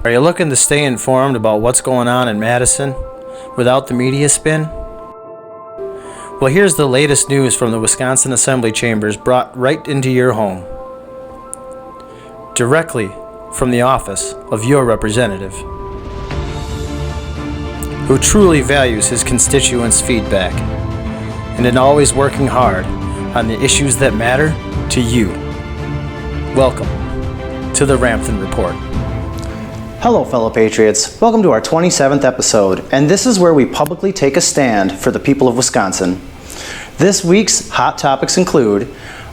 Are you looking to stay informed about what's going on in Madison without the media spin? Well, here's the latest news from the Wisconsin Assembly Chambers brought right into your home. Directly from the office of your representative, who truly values his constituents' feedback and in always working hard on the issues that matter to you. Welcome to the Ramthun Report. Hello, fellow patriots. Welcome to our 27th episode, and this is where we publicly take a stand for the people of Wisconsin. This week's hot topics include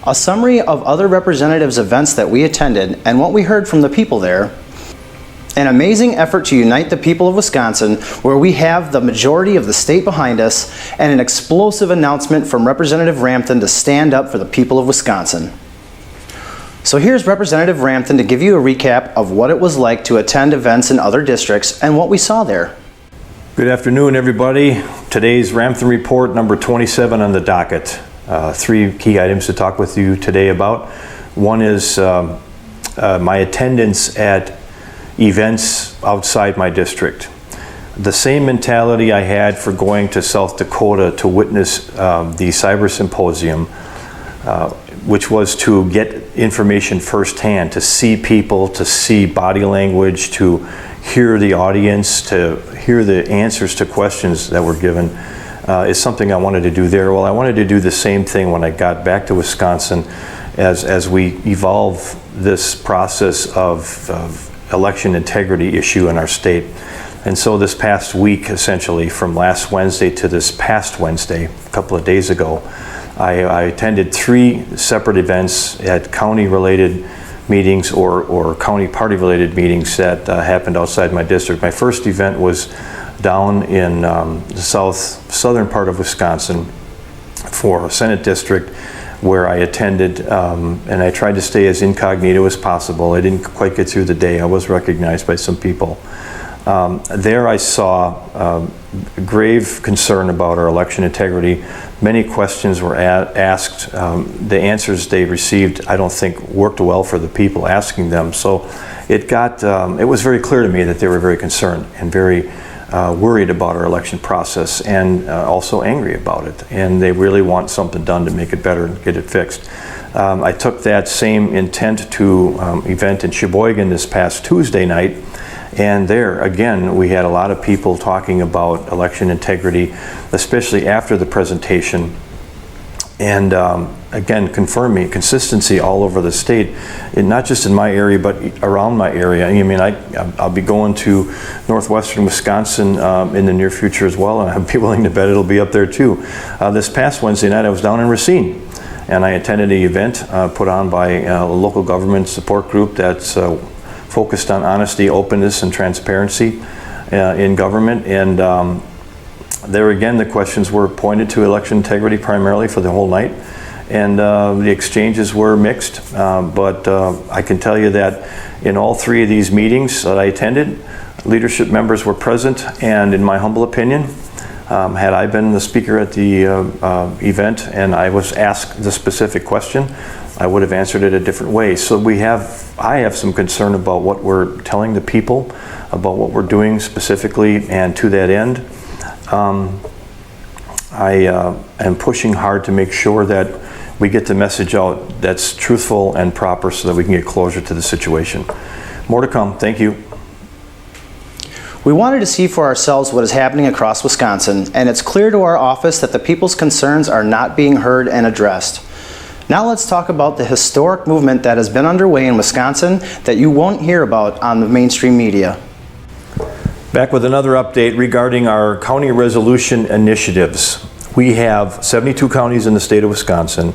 a summary of other representatives' events that we attended and what we heard from the people there, an amazing effort to unite the people of Wisconsin where we have the majority of the state behind us, and an explosive announcement from Representative Ramthun to stand up for the people of Wisconsin. So here's Representative Ramthun to give you a recap of what it was like to attend events in other districts and what we saw there. Good afternoon, everybody. Today's Ramthun Report number 27 on the docket. Three key items to talk with you today about. One is my attendance at events outside my district. The same mentality I had for going to South Dakota to witness the Cyber Symposium, which was to get information firsthand, to see people, to see body language, to hear the audience, to hear the answers to questions that were given, is something I wanted to do there. Well, I wanted to do the same thing when I got back to Wisconsin as we evolve this process of election integrity issue in our state. And so this past week, essentially, from last Wednesday to this past Wednesday, a couple of days ago, I attended three separate events at county-related meetings or county party-related meetings that happened outside my district. My first event was down in the southern part of Wisconsin for a Senate district where I attended, and I tried to stay as incognito as possible. I didn't quite get through the day. I was recognized by some people. There I saw grave concern about our election integrity. Many questions were asked. The answers they received, I don't think, worked well for the people asking them. So it was very clear to me that they were very concerned and very worried about our election process, and also angry about it. And they really want something done to make it better and get it fixed. I took that same intent to event in Sheboygan this past Tuesday night. And there, again, we had a lot of people talking about election integrity, especially after the presentation. And again, confirming consistency all over the state, and not just in my area, but around my area. I mean, I'll be going to northwestern Wisconsin in the near future as well, and I'd be willing to bet it'll be up there too. This past Wednesday night, I was down in Racine, and I attended an event put on by a local government support group that's focused on honesty, openness, and transparency in government. And there again, the questions were pointed to election integrity primarily for the whole night. And the exchanges were mixed. But I can tell you that in all three of these meetings that I attended, leadership members were present. And in my humble opinion, had I been the speaker at the event and I was asked the specific question, I would have answered it a different way. So I have some concern about what we're telling the people, about what we're doing specifically, and to that end, I am pushing hard to make sure that we get the message out that's truthful and proper so that we can get closure to the situation. More to come. Thank you. We wanted to see for ourselves what is happening across Wisconsin, and it's clear to our office that the people's concerns are not being heard and addressed. Now let's talk about the historic movement that has been underway in Wisconsin that you won't hear about on the mainstream media. Back with another update regarding our county resolution initiatives. We have 72 counties in the state of Wisconsin,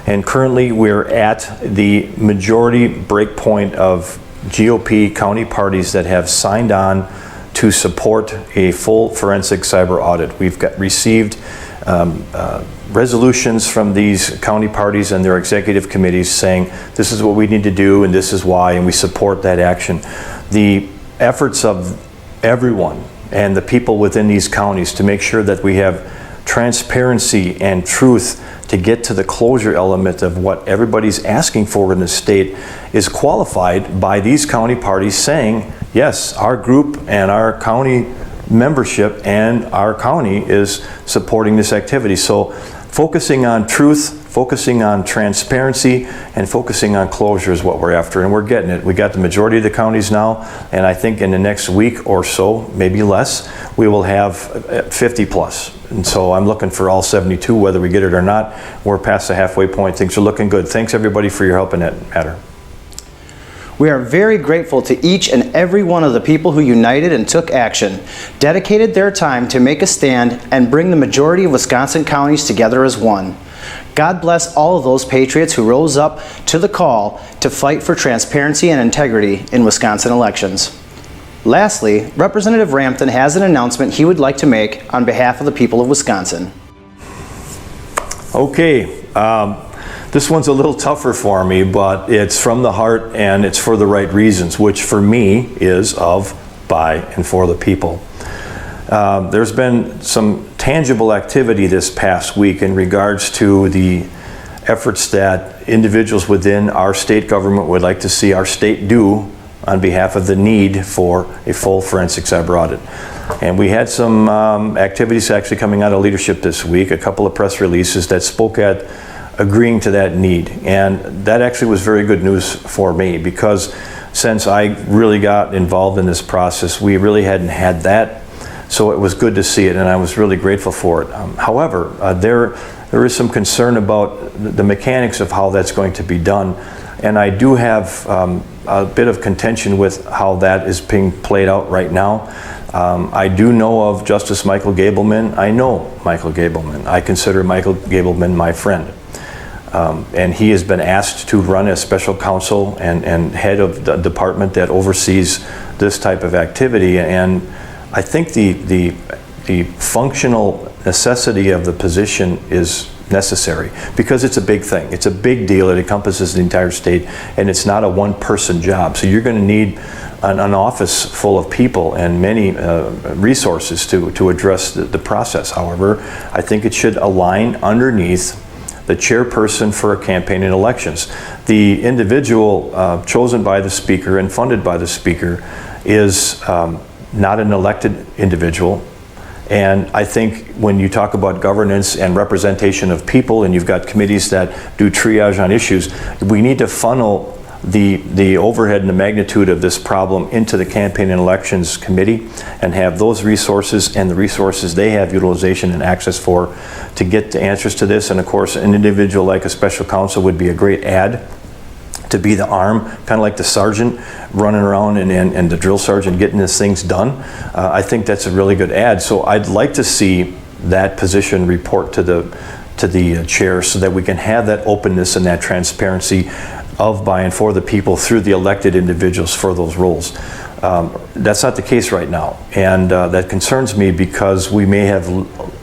and currently we're at the majority breakpoint of GOP county parties that have signed on to support a full forensic cyber audit. We've received resolutions from these county parties and their executive committees saying this is what we need to do and this is why, and we support that action. The efforts of everyone and the people within these counties to make sure that we have transparency and truth to get to the closure element of what everybody's asking for in the state is qualified by these county parties saying, yes, our group and our county membership and our county is supporting this activity. So focusing on truth, focusing on transparency, and focusing on closure is what we're after, and we're getting it. We got the majority of the counties now, and I think in the next week or so, maybe less, we will have 50 plus. And so I'm looking for all 72, whether we get it or not. We're past the halfway point. Things are looking good. Thanks everybody for your help in that matter. We are very grateful to each and every one of the people who united and took action, dedicated their time to make a stand and bring the majority of Wisconsin counties together as one. God bless all of those patriots who rose up to the call to fight for transparency and integrity in Wisconsin elections. Lastly, Representative Ramthun has an announcement he would like to make on behalf of the people of Wisconsin. Okay, this one's a little tougher for me, but it's from the heart and it's for the right reasons, which for me is of, by, and for the people. There's been some tangible activity this past week in regards to the efforts that individuals within our state government would like to see our state do on behalf of the need for a full forensic cyber audit. And we had some activities actually coming out of leadership this week, a couple of press releases that spoke at agreeing to that need. And that actually was very good news for me, because since I really got involved in this process, we really hadn't had that. So it was good to see it, and I was really grateful for it. However, there is some concern about the mechanics of how that's going to be done. And I do have a bit of contention with how that is being played out right now. I do know of Justice Michael Gableman. I know Michael Gableman. I consider Michael Gableman my friend. And he has been asked to run as special counsel and head of the department that oversees this type of activity. And I think the functional necessity of the position is necessary, because it's a big thing. It's a big deal. It encompasses the entire state, and it's not a one-person job. So you're going to need an office full of people and many resources to address the process. However, I think it should align underneath the chairperson for campaign and elections. The individual chosen by the speaker and funded by the speaker is not an elected individual. And I think when you talk about governance and representation of people, and you've got committees that do triage on issues, we need to funnel the overhead and the magnitude of this problem into the campaign and elections committee, and have those resources and the resources they have utilization and access for to get the answers to this. And of course, an individual like a special counsel would be a great add to be the arm, kind of like the sergeant running around and the drill sergeant getting these things done. I think that's a really good add. So I'd like to see that position report to the chair, so that we can have that openness and that transparency of, by, and for the people through the elected individuals for those roles. That's not the case right now, and that concerns me, because we may have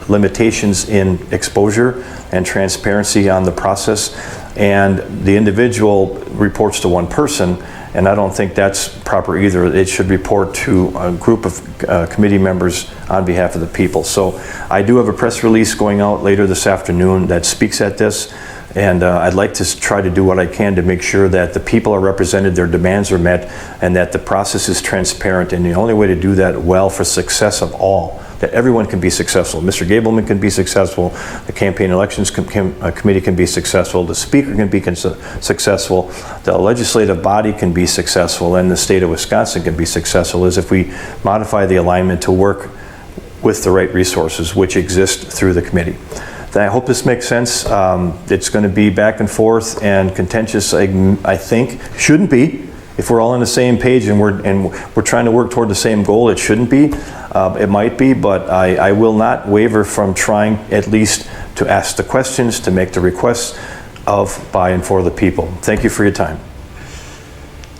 limitations in exposure and transparency on the process, and the individual reports to one person, and I don't think that's proper either. It should report to a group of committee members on behalf of the people. So I do have a press release going out later this afternoon that speaks at this, and I'd like to try to do what I can to make sure that the people are represented, their demands are met, and that the process is transparent. And the only way to do that well for success of all, that everyone can be successful. Mr. Gableman can be successful, the campaign elections committee can be successful, the speaker can be successful, the legislative body can be successful, and the state of Wisconsin can be successful, is if we modify the alignment to work with the right resources which exist through the committee. I hope this makes sense. It's going to be back and forth and contentious, I think. Shouldn't be. If we're all on the same page and we're trying to work toward the same goal, it shouldn't be. It might be, but I will not waver from trying at least to ask the questions, to make the requests of, by, and for the people. Thank you for your time.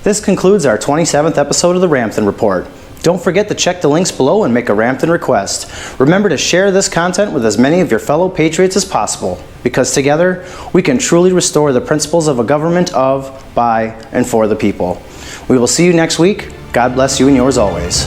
This concludes our 27th episode of the Ramthun Report. Don't forget to check the links below and make a Ramthun request. Remember to share this content with as many of your fellow patriots as possible, because together we can truly restore the principles of a government of, by, and for the people. We will see you next week. God bless you and yours always.